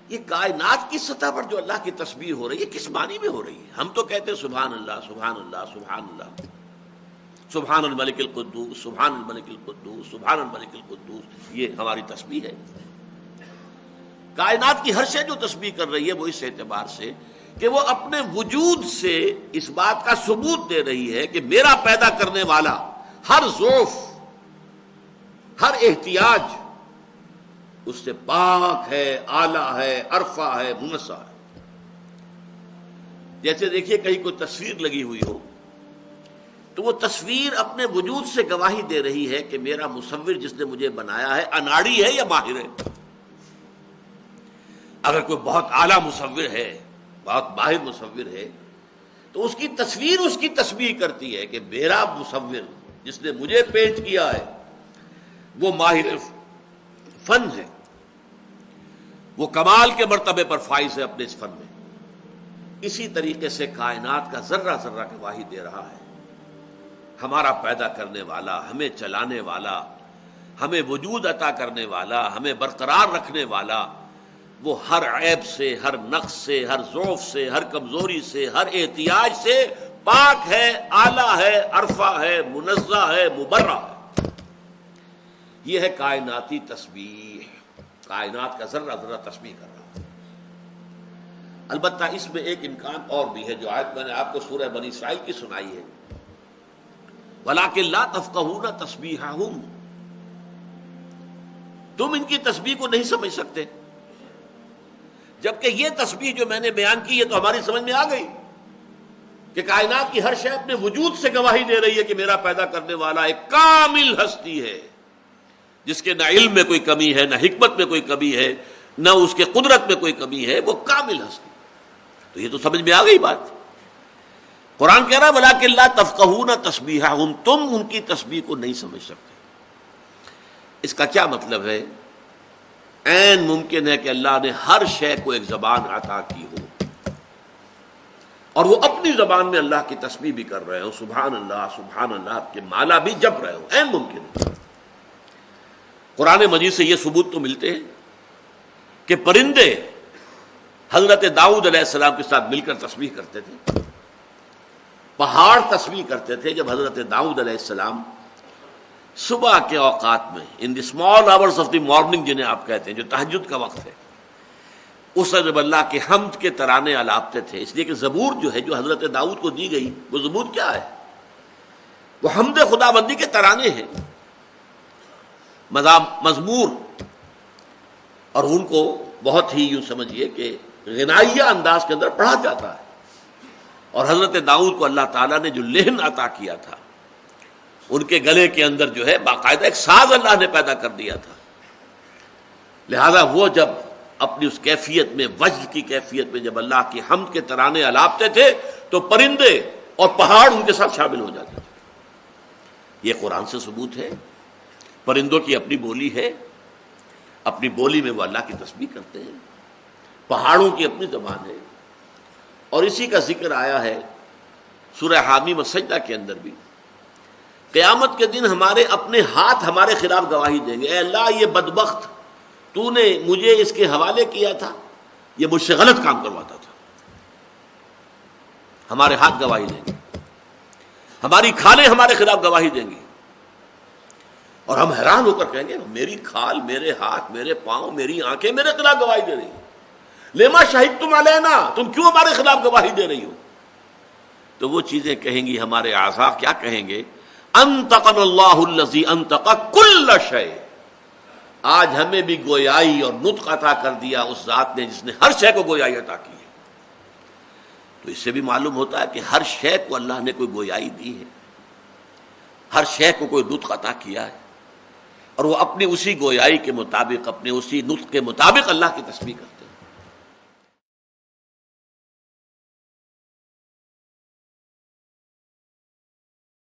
یہ کائنات کی سطح پر جو اللہ کی تسبیح ہو رہی ہے کس معنی میں ہو رہی ہے؟ ہم تو کہتے ہیں سبحان اللہ سبحان اللہ سبحان اللہ، سبحان الملک القدوس سبحان الملک القدوس سبحان الملک القدوس، یہ ہماری تسبیح ہے۔ کائنات کی ہر شے جو تسبیح کر رہی ہے وہ اس اعتبار سے کہ وہ اپنے وجود سے اس بات کا ثبوت دے رہی ہے کہ میرا پیدا کرنے والا ہر ضعف، ہر احتیاج اس سے پاک ہے، اعلیٰ ہے، عرفہ ہے، منزہ ہے۔ جیسے دیکھیے کہیں کوئی تصویر لگی ہوئی ہو تو وہ تصویر اپنے وجود سے گواہی دے رہی ہے کہ میرا مصور جس نے مجھے بنایا ہے اناڑی ہے یا ماہر ہے۔ اگر کوئی بہت اعلیٰ مصور ہے، بہت ماہر مصور ہے، تو اس کی تصویر اس کی تسبیح کرتی ہے کہ میرا مصور جس نے مجھے پینٹ کیا ہے وہ ماہر فن ہے، وہ کمال کے مرتبے پر فائز ہے اپنے اس فن میں۔ اسی طریقے سے کائنات کا ذرہ ذرہ گواہی دے رہا ہے ہمارا پیدا کرنے والا، ہمیں چلانے والا، ہمیں وجود عطا کرنے والا، ہمیں برقرار رکھنے والا، وہ ہر عیب سے، ہر نقص سے، ہر ضعف سے، ہر کمزوری سے، ہر احتیاج سے پاک ہے، اعلیٰ ہے، عرفہ ہے، منزہ ہے، مبرہ ہے۔ یہ ہے کائناتی تسبیح، کائنات کا ذرہ ذرہ تسبیح کر رہا ہے۔ البتہ اس میں ایک امکان اور بھی ہے جو آیت میں نے آپ کو سورہ بنی اسرائیل کی سنائی ہے، وَلَٰكِن لَا تَفْقَهُونَ تَسْبِيحَهُمْ، تم ان کی تسبیح کو نہیں سمجھ سکتے، جبکہ یہ تسبیح جو میں نے بیان کی ہے تو ہماری سمجھ میں آ گئی کہ کائنات کی ہر شے اپنے وجود سے گواہی دے رہی ہے کہ میرا پیدا کرنے والا ایک کامل ہستی ہے، جس کے نہ علم میں کوئی کمی ہے، نہ حکمت میں کوئی کمی ہے، نہ اس کے قدرت میں کوئی کمی ہے، وہ کامل ہستی۔ تو یہ تو سمجھ میں آ گئی بات۔ قرآن کہہ رہا ہے وَلَٰكِن لَا تَفْقَهُونَ تَسْبِيحَهُمْ، تم ان کی تسبیح کو نہیں سمجھ سکتے۔ اس کا کیا مطلب ہے؟ عین ممکن ہے کہ اللہ نے ہر شے کو ایک زبان عطا کی ہو اور وہ اپنی زبان میں اللہ کی تسبیح بھی کر رہے ہو، سبحان اللہ کے مالا بھی جپ رہے ہو، عین ممکن ہے۔ قرآن مجید سے یہ ثبوت تو ملتے ہیں کہ پرندے حضرت داؤد علیہ السلام کے ساتھ مل کر تسبیح کرتے تھے، پہاڑ تسبیح کرتے تھے۔ جب حضرت داؤد علیہ السلام صبح کے اوقات میں in the small hours of the morning جنہیں آپ کہتے ہیں، جو تہجد کا وقت ہے، اس وقت جب اللہ کے حمد کے ترانے الاپتے تھے، اس لیے کہ زبور جو ہے جو حضرت داؤد کو دی گئی وہ زبور کیا ہے؟ وہ حمد خداوندی کے ترانے ہیں، مزمور، اور ان کو بہت ہی یوں سمجھیے کہ غنائیہ انداز کے اندر پڑھا جاتا ہے۔ اور حضرت داؤد کو اللہ تعالیٰ نے جو لہن عطا کیا تھا، ان کے گلے کے اندر جو ہے باقاعدہ ایک ساز اللہ نے پیدا کر دیا تھا، لہذا وہ جب اپنی اس کیفیت میں، وجد کی کیفیت میں جب اللہ کی حمد کے ترانے الاپتے تھے تو پرندے اور پہاڑ ان کے ساتھ شامل ہو جاتے تھے۔ یہ قرآن سے ثبوت ہے۔ پرندوں کی اپنی بولی ہے، اپنی بولی میں وہ اللہ کی تسبیح کرتے ہیں، پہاڑوں کی اپنی زبان ہے، اور اسی کا ذکر آیا ہے سورہ حامیم السجدہ کے اندر بھی۔ قیامت کے دن ہمارے اپنے ہاتھ ہمارے خلاف گواہی دیں گے، اے اللہ یہ بدبخت تو نے مجھے اس کے حوالے کیا تھا، یہ مجھ سے غلط کام کرواتا تھا۔ ہمارے ہاتھ گواہی دیں گے، ہماری کھالیں ہمارے خلاف گواہی دیں گی، اور ہم حیران ہو کر کہیں گے میری کھال، میرے ہاتھ، میرے پاؤں، میری آنکھیں میرے خلاف گواہی دے رہی ہیں، لما شہدتم علینا، تم کیوں ہمارے خلاف گواہی دے رہی ہو؟ تو وہ چیزیں کہیں گی، ہمارے اعضاء کیا کہیں گے؟ انطقنا اللہ الذی انطق کل شیء، آج ہمیں بھی گویائی اور نطق عطا کر دیا اس ذات نے جس نے ہر شے کو گویائی عطا کی ہے۔ تو اس سے بھی معلوم ہوتا ہے کہ ہر شے کو اللہ نے کوئی گویائی دی ہے، ہر شے کو کوئی نطق عطا کیا ہے، اور وہ اپنی اسی گویائی کے مطابق، اپنے اسی نطق کے مطابق اللہ کی تسبیح کرتے ہیں۔